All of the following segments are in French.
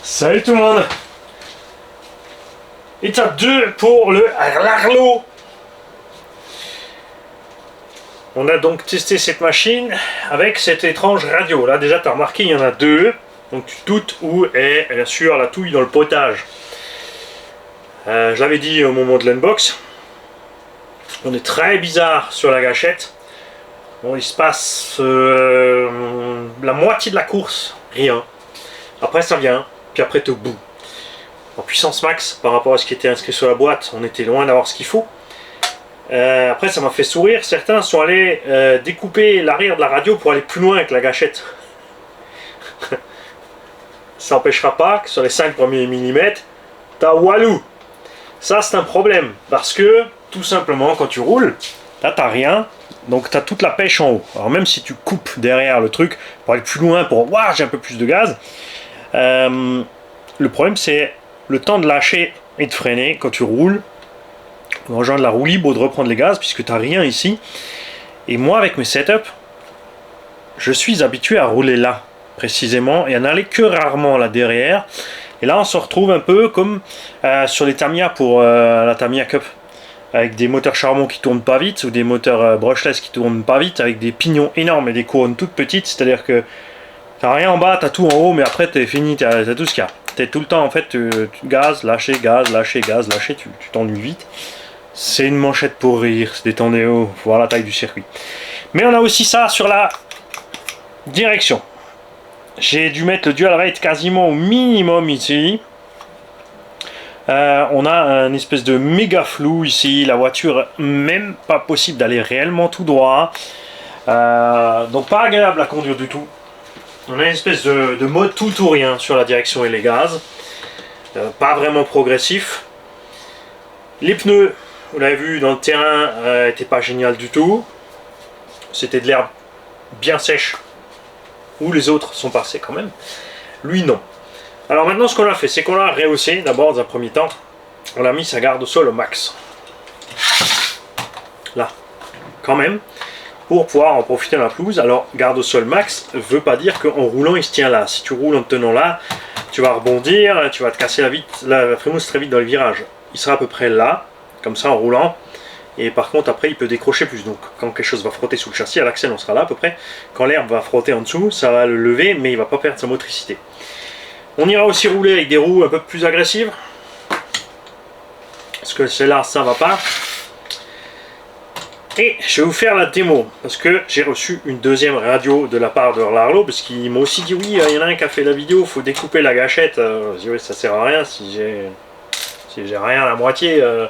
Salut tout le monde. Étape 2 pour le Larlo. On a donc testé cette machine avec cette étrange radio. Là déjà tu as remarqué il y en a deux. Donc tu te doutes où est bien sûr la touille dans le potage. Je l'avais dit au moment de l'unbox. On est très bizarre sur la gâchette. Bon, il se passe la moitié de la course, rien. Après ça vient, puis après t'es au bout. En puissance max par rapport à ce qui était inscrit sur la boîte, on était loin d'avoir ce qu'il faut. Après ça m'a fait sourire, certains sont allés découper l'arrière de la radio pour aller plus loin avec la gâchette. Ça n'empêchera pas que sur les 5 premiers millimètres, t'as walou. Ça c'est un problème, parce que tout simplement quand tu roules, là t'as rien, donc t'as toute la pêche en haut. Alors même si tu coupes derrière le truc pour aller plus loin, pour waouh j'ai un peu plus de gaz, le problème c'est le temps de lâcher et de freiner quand tu roules, de rejoindre la roue libre ou de reprendre les gaz, puisque t'as rien ici. Et moi avec mes setups, je suis habitué à rouler là, précisément, et à n'aller que rarement là derrière. Et là on se retrouve un peu comme sur les Tamiya pour la Tamiya Cup, avec des moteurs charbon qui tournent pas vite, ou des moteurs brushless qui tournent pas vite, avec des pignons énormes et des couronnes toutes petites, c'est-à-dire que t'as rien en bas, t'as tout en haut, mais après t'es fini, t'as tout ce qu'il y a. T'es tout le temps en fait, tu gaz, lâcher, gaz, lâcher, gaz, lâcher, tu t'ennuies vite. C'est une manchette pour rire, c'est des tendéos, faut voir la taille du circuit. Mais on a aussi ça sur la direction. J'ai dû mettre le dual rate quasiment au minimum ici. On a un espèce de méga flou ici, la voiture même pas possible d'aller réellement tout droit. Donc pas agréable à conduire du tout. On a une espèce de mode tout ou rien sur la direction et les gaz. Pas vraiment progressif. Les pneus, vous l'avez vu dans le terrain, n'étaient pas génial du tout. C'était de l'herbe bien sèche, où les autres sont passés quand même. Lui non. Alors maintenant ce qu'on a fait, c'est qu'on l'a rehaussé d'abord dans un premier temps. On a mis sa garde au sol au max. Là, quand même. Pour pouvoir en profiter de la pelouse. Alors garde au sol max veut pas dire qu'en roulant il se tient là. Si tu roules en te tenant là, tu vas rebondir, tu vas te casser la frimousse très vite dans le virage. Il sera à peu près là, comme ça en roulant. Et par contre après il peut décrocher plus. Donc quand quelque chose va frotter sous le châssis, à l'axel on sera là à peu près. Quand l'herbe va frotter en dessous, ça va le lever, mais il va pas perdre sa motricité. On ira aussi rouler avec des roues un peu plus agressives. Parce que celle-là, ça va pas. Et je vais vous faire la démo, parce que j'ai reçu une deuxième radio de la part de Larlo, parce qu'ils m'ont aussi dit oui, il y en a un qui a fait la vidéo, il faut découper la gâchette. Je dis oui, ça sert à rien si j'ai rien à la moitié. Je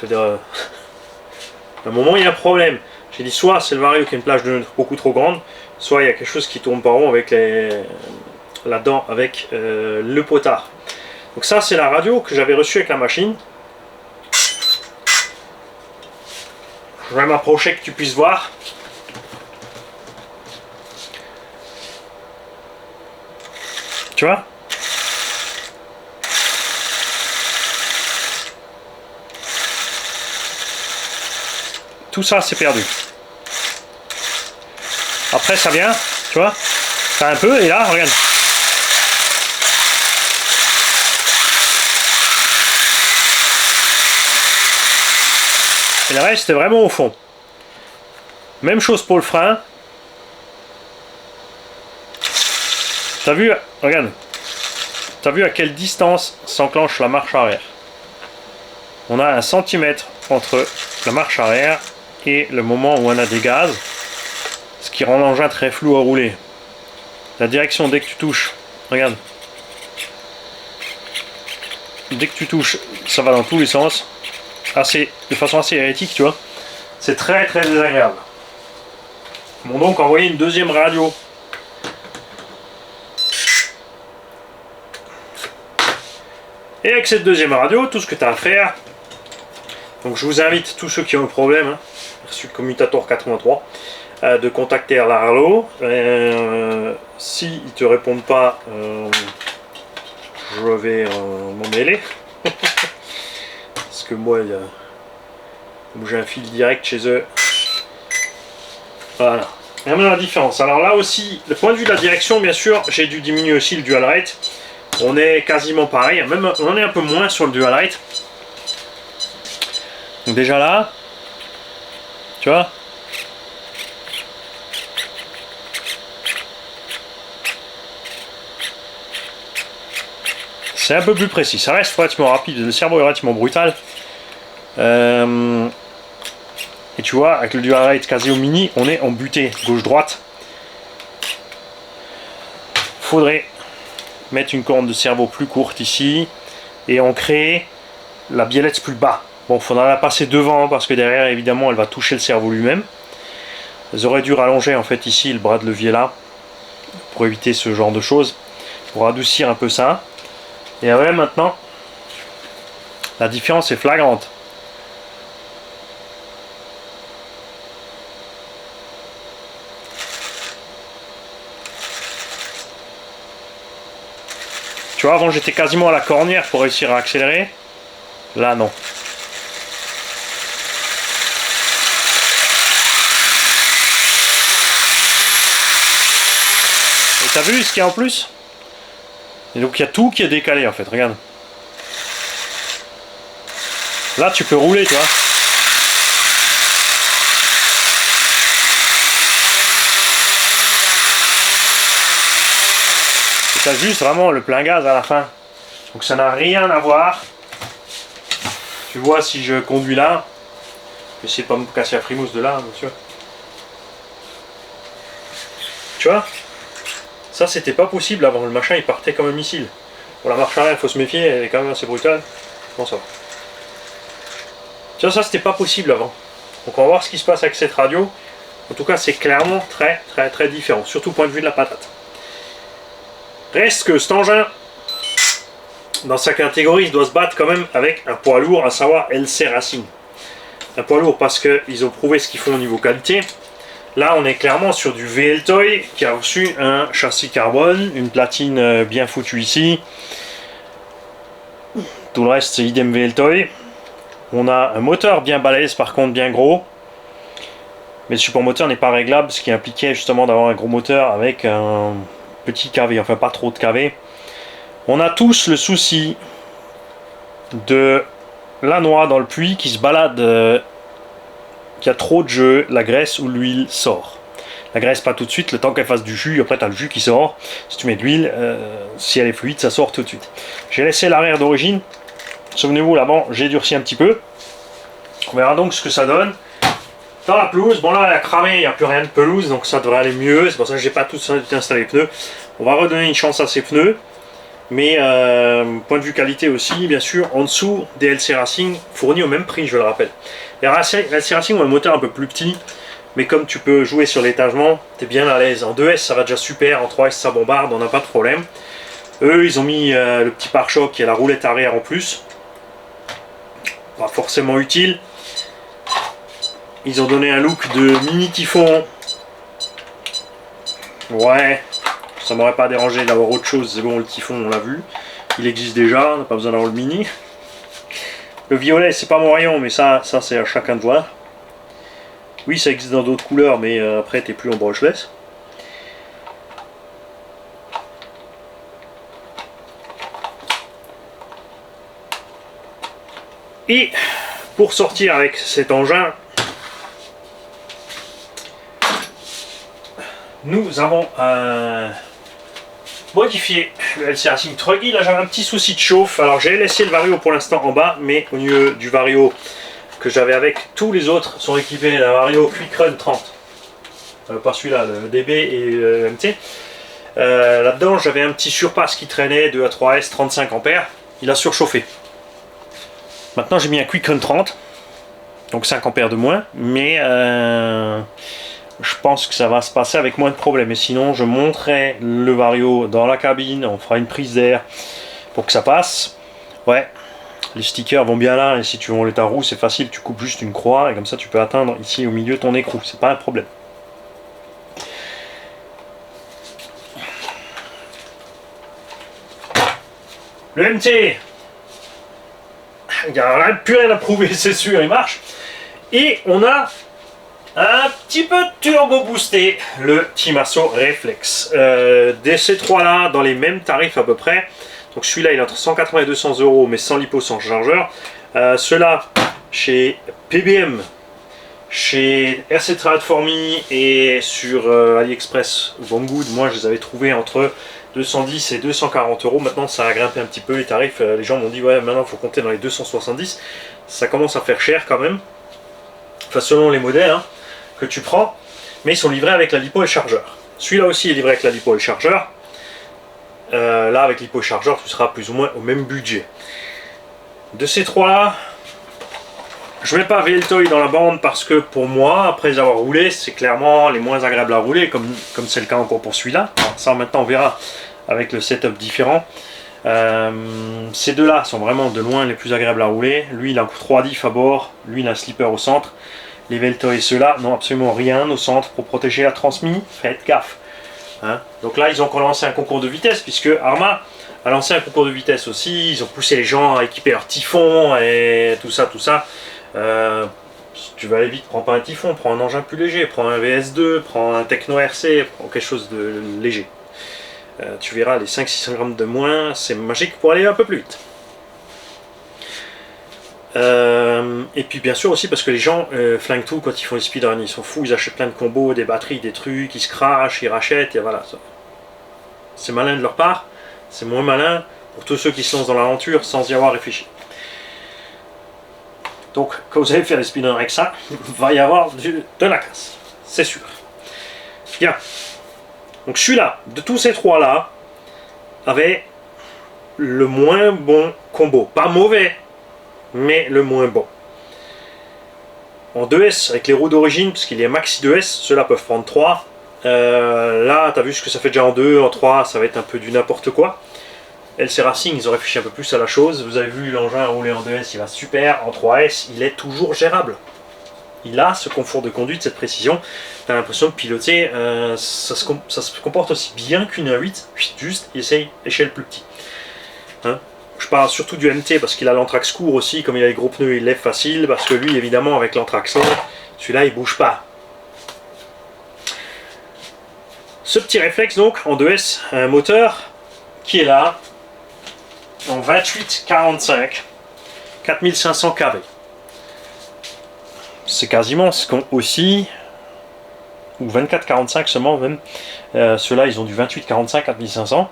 veux dire, à un moment il y a un problème. J'ai dit soit c'est le Vario qui a une plage de neutre beaucoup trop grande, soit il y a quelque chose qui tourne pas rond avec là-dedans avec le potard. Donc ça c'est la radio que j'avais reçue avec la machine. Je vais m'approcher que tu puisses voir. Tu vois? Tout ça c'est perdu. Après ça vient, tu vois? Ça un peu et là regarde. Et le reste, c'est vraiment au fond. Même chose pour le frein. T'as vu, regarde. T'as vu à quelle distance s'enclenche la marche arrière. On a 1 centimètre entre la marche arrière et le moment où on a des gaz. Ce qui rend l'engin très flou à rouler. La direction, dès que tu touches, regarde. Dès que tu touches, ça va dans tous les sens. De façon assez hérétique, tu vois. C'est très très désagréable. Ils m'ont donc envoyé une deuxième radio. Et avec cette deuxième radio, tout ce que tu as à faire, donc je vous invite, tous ceux qui ont un problème, reçu Commutator 83, de contacter Larlo. S'ils ne te répondent pas, je vais m'en mêler. Parce que moi, j'ai un fil direct chez eux. Voilà. Regardez la différence. Alors là aussi, le point de vue de la direction, bien sûr, j'ai dû diminuer aussi le dual rate. On est quasiment pareil, même on est un peu moins sur le Dual-Rite. Donc déjà là, tu vois, c'est un peu plus précis, ça reste relativement rapide, le cerveau est relativement brutal. Et tu vois, avec le Dual-Rite Casio Mini, on est en butée gauche-droite. Faudrait mettre une corne de cerveau plus courte ici et ancrer la biellette plus bas. Bon, faudra la passer devant parce que derrière, évidemment, elle va toucher le cerveau lui-même. Ils auraient dû rallonger en fait ici le bras de levier là pour éviter ce genre de choses, pour adoucir un peu ça. Et ouais, maintenant, la différence est flagrante. Tu vois, avant j'étais quasiment à la cornière pour réussir à accélérer. Là, non. Et t'as vu ce qu'il y a en plus? Et donc il y a tout qui est décalé en fait, regarde. Là tu peux rouler, tu vois. Et t'as juste vraiment le plein gaz à la fin. Donc ça n'a rien à voir. Tu vois si je conduis là. Je sais pas me casser la frimousse de là, bien sûr. Tu vois? Ça c'était pas possible avant, le machin il partait comme un missile. Pour la marche arrière, il faut se méfier, elle est quand même assez brutale. Bon ça va. Tu vois, ça c'était pas possible avant. Donc on va voir ce qui se passe avec cette radio. En tout cas c'est clairement très différent, surtout au point de vue de la patate. Reste que cet engin, dans sa catégorie, il doit se battre quand même avec un poids lourd, à savoir LC Racing. Un poids lourd parce qu'ils ont prouvé ce qu'ils font au niveau qualité. Là on est clairement sur du VL Toy qui a reçu un châssis carbone, une platine bien foutue ici. Tout le reste c'est idem VL Toy. On a un moteur bien balèze, par contre bien gros. Mais le support moteur n'est pas réglable, ce qui impliquait justement d'avoir un gros moteur avec un petit KV, enfin pas trop de KV. On a tous le souci de la noix dans le puits qui se balade, qui a trop de jeu, la graisse ou l'huile sort. La graisse pas tout de suite, le temps qu'elle fasse du jus, après tu as le jus qui sort. Si tu mets de l'huile, si elle est fluide, ça sort tout de suite. J'ai laissé l'arrière d'origine. Souvenez-vous, l'avant, j'ai durci un petit peu. On verra donc ce que ça donne. Dans la pelouse, bon là elle a cramé, il n'y a plus rien de pelouse, donc ça devrait aller mieux. C'est pour ça que j'ai pas tout installé les pneus. On va redonner une chance à ces pneus. Mais point de vue qualité aussi, bien sûr, en dessous des LC Racing, fournis au même prix, je le rappelle. Les LC Racing ont un moteur un peu plus petit, mais comme tu peux jouer sur l'étagement, tu es bien à l'aise. En 2S ça va déjà super, en 3S ça bombarde, on n'a pas de problème. Eux ils ont mis le petit pare-choc et la roulette arrière en plus. Pas forcément utile. Ils ont donné un look de mini typhon. Ouais, ça m'aurait pas dérangé d'avoir autre chose. C'est bon, le typhon on l'a vu, il existe déjà, on n'a pas besoin d'avoir le mini. Le violet c'est pas mon rayon, mais ça c'est à chacun de voir. Oui, ça existe dans d'autres couleurs, mais après t'es plus en brushless. Et pour sortir avec cet engin, nous avons modifié le LC Racing Truggy. Là j'avais un petit souci de chauffe, alors j'ai laissé le Vario pour l'instant en bas, mais au lieu du Vario que j'avais avec, tous les autres sont équipés d'un Vario Quick Run 30. Pas celui-là, le DB et le MT. Là-dedans j'avais un petit surpass qui traînait de A3S 35 ampères, il a surchauffé. Maintenant j'ai mis un Quick Run 30, donc 5 ampères de moins, mais je pense que ça va se passer avec moins de problèmes. Et sinon je monterai le Vario dans la cabine, on fera une prise d'air pour que ça passe. Ouais, les stickers vont bien là, et si tu veux enlever ta roue c'est facile, tu coupes juste une croix et comme ça tu peux atteindre ici au milieu ton écrou, c'est pas un problème. Le MT, il n'y a plus rien à prouver, c'est sûr, il marche. Et on a un petit peu turbo boosté, le Timasso Reflex. Ces trois-là, dans les mêmes tarifs à peu près. Donc celui-là, il est entre 180 et 200 €, mais sans lipo, sans chargeur. Ceux-là, chez PBM, chez RC Transformi et sur AliExpress ou Banggood, moi je les avais trouvés entre 210 et 240 €. Maintenant ça a grimpé un petit peu les tarifs. Les gens m'ont dit ouais, maintenant il faut compter dans les 270. Ça commence à faire cher quand même. Enfin selon les modèles hein, que tu prends. Mais ils sont livrés avec la lipo et le chargeur. Celui-là aussi est livré avec la lipo et le chargeur. Là avec lipo et chargeur tu seras plus ou moins au même budget. De ces trois-là, je ne mets pas VLTOY dans la bande parce que pour moi, après avoir roulé, c'est clairement les moins agréables à rouler, comme c'est le cas encore pour celui-là. Ça maintenant on verra avec le setup différent. Ces deux-là sont vraiment de loin les plus agréables à rouler. Lui il a 3 diffs à bord, lui il a un slipper au centre. Les VLTOY ceux-là n'ont absolument rien au centre pour protéger la transmission. Faites gaffe. Hein. Donc là ils ont encore lancé un concours de vitesse puisque Arrma a lancé un concours de vitesse aussi. Ils ont poussé les gens à équiper leur typhon et tout ça, tout ça. Si tu veux aller vite, prends pas un typhon, prends un engin plus léger, prends un VS2, prends un Techno RC, prends quelque chose de léger. Tu verras les 500-600 grammes de moins, c'est magique pour aller un peu plus vite. Et puis bien sûr aussi parce que les gens flinguent tout quand ils font les speedruns, ils sont fous, ils achètent plein de combos, des batteries, des trucs, ils se crachent, ils rachètent, et voilà. C'est malin de leur part, c'est moins malin pour tous ceux qui se lancent dans l'aventure sans y avoir réfléchi. Donc, quand vous allez faire des speedruns avec ça, il va y avoir de la casse, c'est sûr. Bien. Donc celui-là, de tous ces trois-là, avait le moins bon combo. Pas mauvais, mais le moins bon. En 2S, avec les roues d'origine, parce qu'il y a maxi 2S, ceux-là peuvent prendre 3. Là, tu as vu ce que ça fait déjà en 2, en 3, ça va être un peu du n'importe quoi. LC Racing, ils ont réfléchi un peu plus à la chose. Vous avez vu l'engin rouler en 2S, il va super. En 3S, il est toujours gérable. Il a ce confort de conduite, cette précision. Tu as l'impression de piloter. Ça se comporte aussi bien qu'une 1.8. Juste, essaye échelle plus petit. Hein, je parle surtout du MT parce qu'il a l'anthrax court aussi. Comme il a les gros pneus, il lève facile. Parce que lui, évidemment, avec l'anthrax long, celui-là, il bouge pas. Ce petit réflexe, donc, en 2S, un moteur qui est là. En 28-45, 4500 kV. C'est quasiment ce qu'on aussi, ou 24-45 seulement même. Ceux-là, ils ont du 28-45 4500.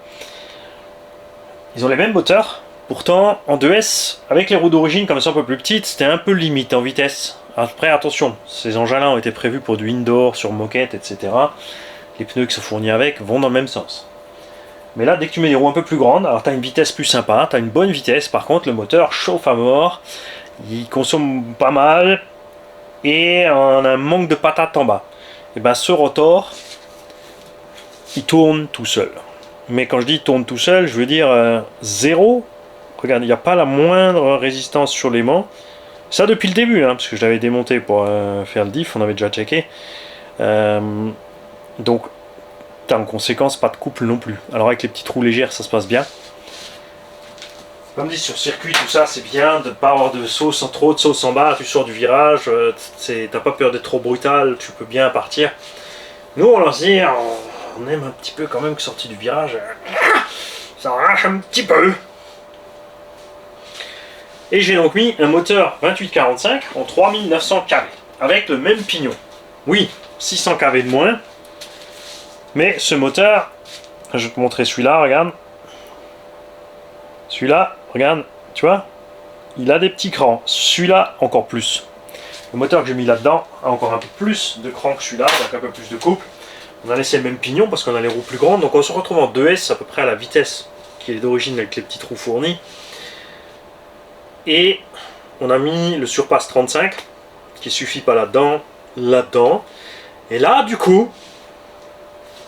Ils ont les mêmes moteurs. Pourtant, en 2S, avec les roues d'origine, comme elles sont un peu plus petites, c'était un peu limite en vitesse. Après, attention, ces engins-là ont été prévus pour du indoor, sur moquette, etc. Les pneus qui sont fournis avec vont dans le même sens. Mais là, dès que tu mets des roues un peu plus grandes, alors tu as une vitesse plus sympa, tu as une bonne vitesse, par contre le moteur chauffe à mort, il consomme pas mal, et on a un manque de patates en bas. Et bien ce rotor, il tourne tout seul. Mais quand je dis tourne tout seul, je veux dire zéro. Regarde, il n'y a pas la moindre résistance sur l'aimant. Ça depuis le début, hein, parce que je l'avais démonté pour faire le diff, on avait déjà checké. Donc, en conséquence, pas de couple non plus. Alors avec les petites roues légères, ça se passe bien. Comme dit sur circuit, tout ça, c'est bien de ne pas avoir de sauce, trop de sauce en bas. Tu sors du virage, t'as pas peur d'être trop brutal, tu peux bien partir. Nous, on lance dire, on aime un petit peu quand même que sorti du virage, ça arrache un petit peu. Et j'ai donc mis un moteur 2845 en 3900 kV, avec le même pignon. Oui, 600 kV de moins. Mais ce moteur, je vais te montrer celui-là, regarde. Celui-là, regarde, tu vois, il a des petits crans. Celui-là, encore plus. Le moteur que j'ai mis là-dedans a encore un peu plus de crans que celui-là, donc un peu plus de couple. On a laissé le même pignon parce qu'on a les roues plus grandes. Donc on se retrouve en 2S à peu près à la vitesse qui est d'origine avec les petites roues fournies. Et on a mis le surpasse 35 qui suffit pas là-dedans, là-dedans. Et là, du coup,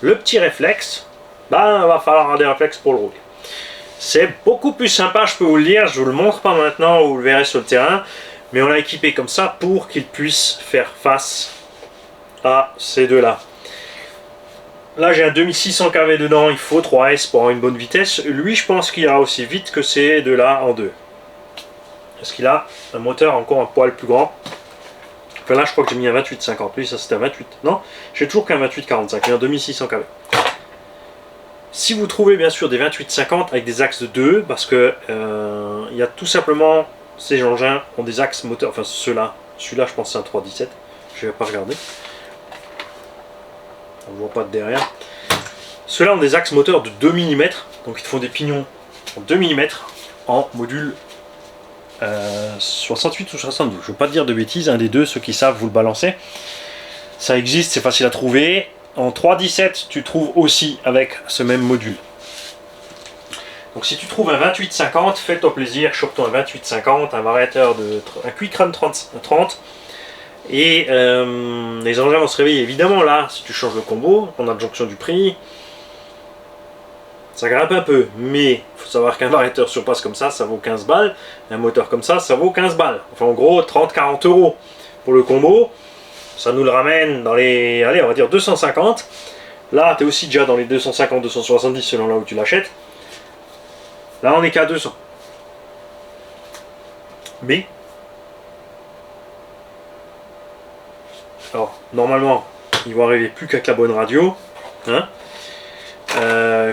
le petit réflexe, ben, va falloir avoir des réflexes pour le rouler. C'est beaucoup plus sympa, je peux vous le dire, je vous le montre pas maintenant, vous le verrez sur le terrain, mais on l'a équipé comme ça pour qu'il puisse faire face à ces deux-là. Là j'ai un 2600 kV dedans, il faut 3S pour avoir une bonne vitesse. Lui je pense qu'il ira aussi vite que ces deux-là en 2. Parce qu'il a un moteur encore un poil plus grand. Enfin là je crois que j'ai mis un 28-50, lui ça c'était un 28. Non, j'ai toujours qu'un 28-45, mais un 2600 kW. Si vous trouvez bien sûr des 28-50 avec des axes de 2, parce que il y a tout simplement, ces engins ont des axes moteurs, enfin ceux-là, celui-là je pense c'est un 317, je vais pas regarder. On ne voit pas de derrière. Ceux-là ont des axes moteurs de 2 mm, donc ils te font des pignons en 2 mm en module 68 ou 72. Je ne veux pas te dire de bêtises, un des deux, ceux qui savent, vous le balancez. Ça existe, c'est facile à trouver. En 3.17, tu trouves aussi avec ce même module. Donc si tu trouves un 28-50, fais-toi plaisir, chope-toi un 28-50, un variateur de un Quick Run 30, et les engins vont se réveiller. Évidemment là, si tu changes le combo, en adjonction du prix, ça grimpe un peu, mais il faut savoir qu'un variateur sur passe comme ça vaut 15 balles, un moteur comme ça vaut 15 balles. Enfin en gros 30-40 euros pour le combo, ça nous le ramène dans les, allez on va dire 250. Là tu es aussi déjà dans les 250-270 selon là où tu l'achètes. Là on est qu'à 200. Mais, alors normalement ils vont arriver plus qu'avec la bonne radio, hein.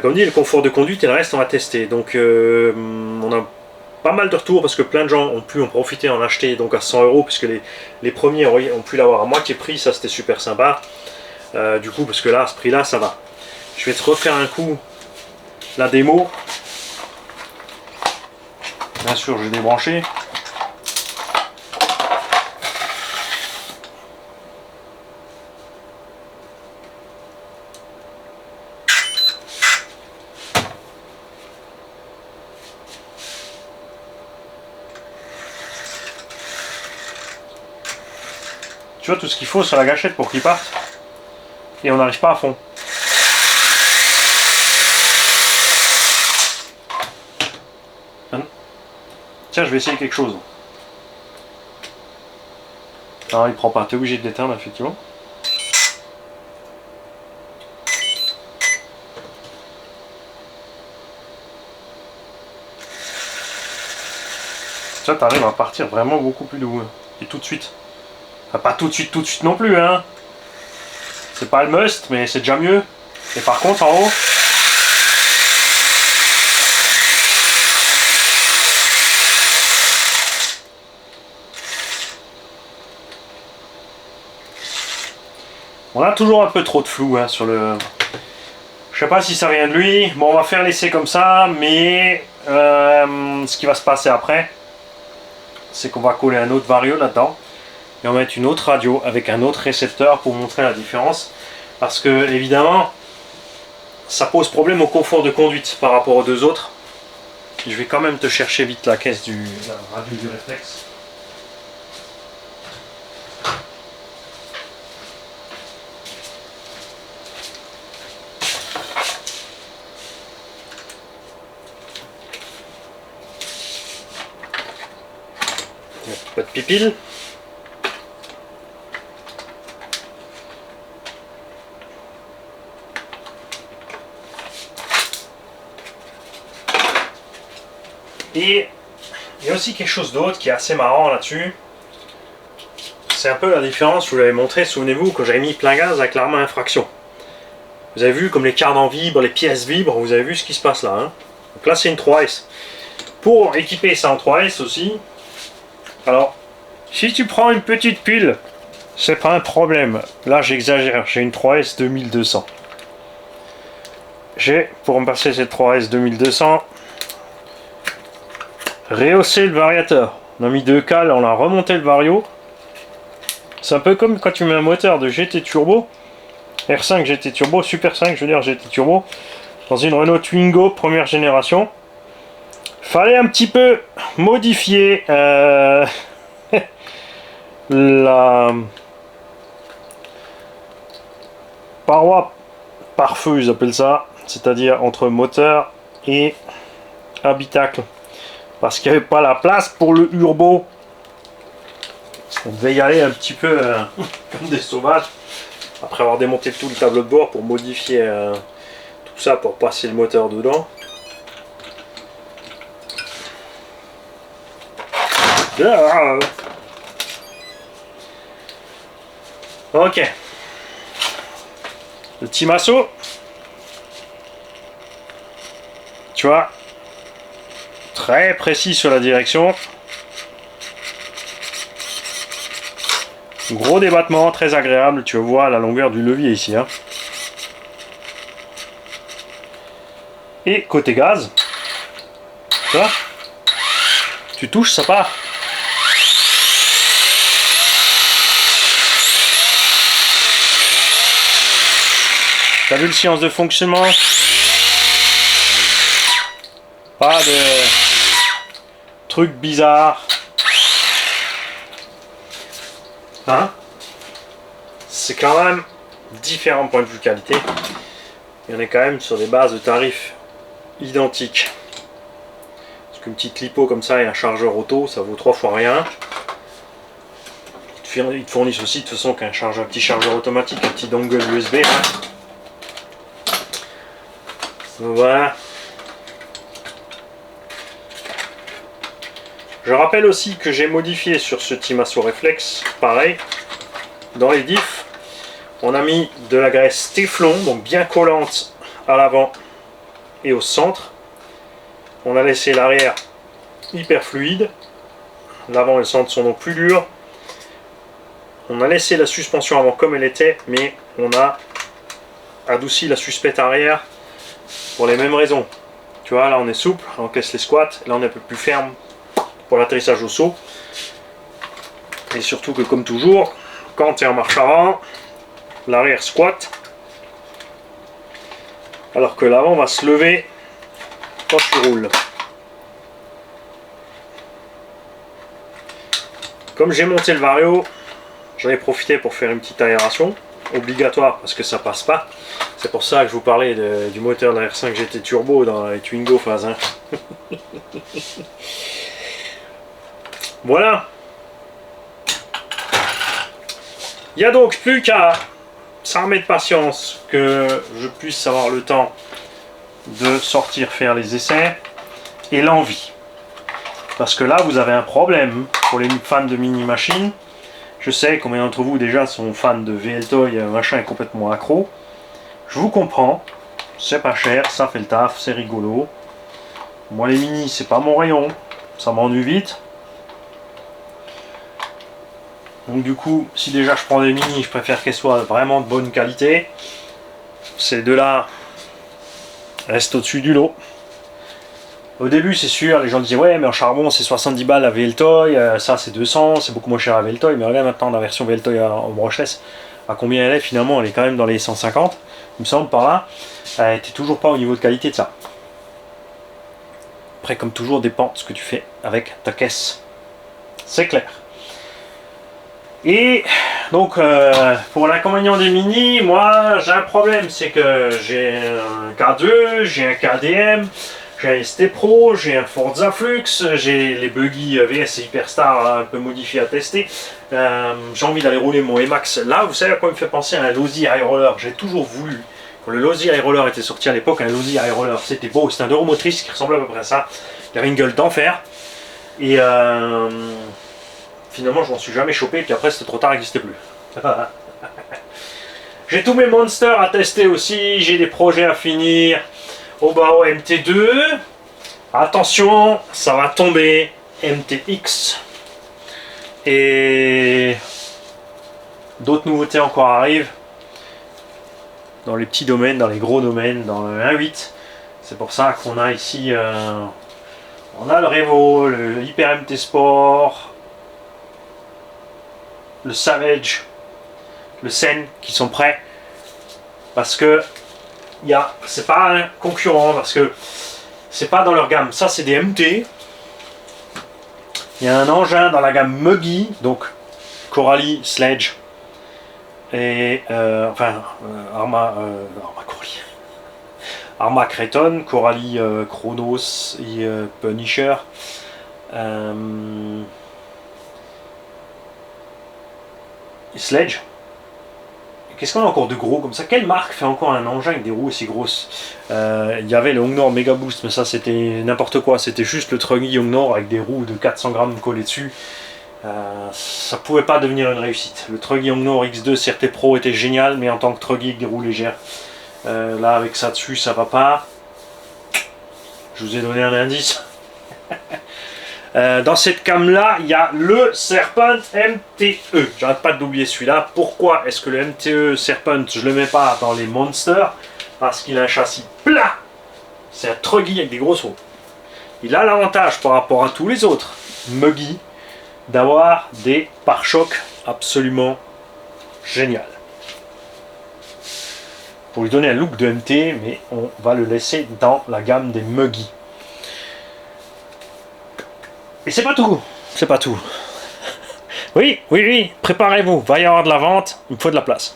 Comme dit, le confort de conduite et le reste on va tester. Donc on a pas mal de retours parce que plein de gens ont pu en profiter, en acheter donc à 100 euros, puisque les premiers ont pu l'avoir à moitié prix, ça c'était super sympa. Du coup, parce que là, à ce prix là, ça va. Je vais te refaire un coup la démo. Bien sûr, je vais débrancher. Tu vois tout ce qu'il faut sur la gâchette pour qu'il parte. Et on n'arrive pas à fond. Tiens, je vais essayer quelque chose. Non, il prend pas. T'es obligé de l'éteindre, effectivement. Ça, t'arrives à partir vraiment beaucoup plus doux. Et tout de suite. Enfin, pas tout de suite non plus, hein. C'est pas le must, mais c'est déjà mieux. Et par contre, en haut... On a toujours un peu trop de flou hein, sur le... Je sais pas si ça vient de lui. Bon, on va faire l'essai comme ça, mais ce qui va se passer après, c'est qu'on va coller un autre vario là-dedans. Et on va mettre une autre radio avec un autre récepteur pour montrer la différence. Parce que, évidemment, ça pose problème au confort de conduite par rapport aux deux autres. Je vais quand même te chercher vite la caisse la radio du réflexe. Pas de pipile. Et il y a aussi quelque chose d'autre qui est assez marrant là-dessus. C'est un peu la différence, je vous l'avais montré, souvenez-vous, quand j'avais mis plein gaz avec l'arme à infraction. Vous avez vu comme les cardans vibrent, les pièces vibrent, vous avez vu ce qui se passe là. Hein. Donc là c'est une 3S. Pour équiper ça en 3S aussi, alors si tu prends une petite pile, c'est pas un problème. Là j'exagère, j'ai une 3S 2200. J'ai, pour me passer cette 3S 2200, rehaussé le variateur. On a mis deux cales, on a remonté le vario. C'est un peu comme quand tu mets un moteur de GT Turbo, R5 GT Turbo, Super 5 je veux dire GT Turbo, dans une Renault Twingo première génération. Fallait un petit peu modifier la paroi pare-feu, ils appellent ça, c'est-à-dire entre moteur et habitacle. Parce qu'il n'y avait pas la place pour le Urbo. On devait y aller un petit peu comme des sauvages. Après avoir démonté tout le tableau de bord pour modifier tout ça pour passer le moteur dedans. Ok. Le petit Timasso. Tu vois, très précis sur la direction. Gros débattement, très agréable. Tu vois la longueur du levier ici. Hein. Et côté gaz, tu vois, tu touches, ça part. T'as vu le séance de fonctionnement? Pas de trucs bizarres. Hein? C'est quand même différent point de vue qualité. Et on est quand même sur des bases de tarifs identiques. Parce qu'une petite lipo comme ça et un chargeur auto, ça vaut 3 fois rien. Ils te fournissent aussi de toute façon qu'un petit chargeur automatique, un petit dongle USB. Hein. Voilà. Je rappelle aussi que j'ai modifié sur ce Timasso Reflex, pareil, dans les diffs, on a mis de la graisse Téflon, donc bien collante à l'avant et au centre. On a laissé l'arrière hyper fluide, l'avant et le centre sont donc plus durs. On a laissé la suspension avant comme elle était, mais on a adouci la suspette arrière pour les mêmes raisons. Tu vois, là on est souple, on encaisse les squats, là on est un peu plus ferme pour l'atterrissage au saut. Et surtout que comme toujours, quand tu es en marche avant, l'arrière squatte, alors que l'avant va se lever quand tu roules. Comme j'ai monté le vario, j'en ai profité pour faire une petite aération, obligatoire parce que ça passe pas. C'est pour ça que je vous parlais du moteur de la R5 GT Turbo dans les Twingo phase 1. Voilà. Il n'y a donc plus qu'à s'armer de patience que je puisse avoir le temps de sortir faire les essais et l'envie. Parce que là, vous avez un problème pour les fans de mini-machines. Je sais combien d'entre vous déjà sont fans de VLToy, machin est complètement accro. Je vous comprends, c'est pas cher, ça fait le taf, c'est rigolo. Moi les mini, c'est pas mon rayon, ça m'ennuie vite. Donc du coup, si déjà je prends des mini, je préfère qu'elles soient vraiment de bonne qualité. Ces deux-là restent au-dessus du lot. Au début, c'est sûr, les gens disaient ouais, mais en charbon, c'est 70 balles la VLToy, ça c'est 200, c'est beaucoup moins cher la VLToy. Mais regarde maintenant la version VLToy en brushless, à combien elle est finalement, elle est quand même dans les 150, il me semble par là. Elle n'était toujours pas au niveau de qualité de ça. Après, comme toujours, dépend de ce que tu fais avec ta caisse. C'est clair. Et donc, pour l'inconvénient des mini, moi j'ai un problème, c'est que j'ai un K2, j'ai un KDM, j'ai un ST Pro, j'ai un Forza Flux, j'ai les buggy VS Hyperstar là, un peu modifiés à tester. J'ai envie d'aller rouler mon Emax. Là, vous savez à quoi il me fait penser à un Losi High Roller. J'ai toujours voulu. Quand le Losi High Roller était sorti à l'époque, un Losi High Roller, c'était beau, c'était un deux roues motrices qui ressemblait à peu près à ça. Il avait une gueule d'enfer. Et finalement, je m'en suis jamais chopé, puis après, c'était trop tard, il n'existait plus. J'ai tous mes monsters à tester aussi, j'ai des projets à finir. Obao MT2. Attention, ça va tomber. MTX. Et d'autres nouveautés encore arrivent. Dans les petits domaines, dans les gros domaines, dans le 1.8. C'est pour ça qu'on a ici... on a le Revo, le Hyper MT Sport, le Savage, le Sen qui sont prêts. Parce que c'est pas un concurrent, parce que c'est pas dans leur gamme. Ça c'est des MT. Il y a un engin dans la gamme Muggy, donc Coralie, Sledge et Arma Creton, Coralie Chronos et Punisher. Sledge. Qu'est-ce qu'on a encore de gros comme ça? Quelle marque fait encore un engin avec des roues aussi grosses? Il y avait le Hongnor Mega Boost, mais ça c'était n'importe quoi. C'était juste le Truggy Hongnor avec des roues de 400 grammes collées dessus. ça pouvait pas devenir une réussite. Le Truggy Hongnor X2 CRT Pro était génial, mais en tant que Truggy avec des roues légères, là avec ça dessus, ça va pas. Je vous ai donné un indice. Dans cette cam là, il y a le Serpent MTE. J'arrête pas d'oublier celui-là. Pourquoi est-ce que le MTE Serpent, je le mets pas dans les Monsters? Parce qu'il a un châssis plat. C'est un Truggy avec des grosses roues. Il a l'avantage par rapport à tous les autres Muggy d'avoir des pare-chocs absolument génial. Pour lui donner un look de MT, mais on va le laisser dans la gamme des Muggy. Et c'est pas tout, c'est pas tout. Oui, préparez-vous, va y avoir de la vente, il me faut de la place.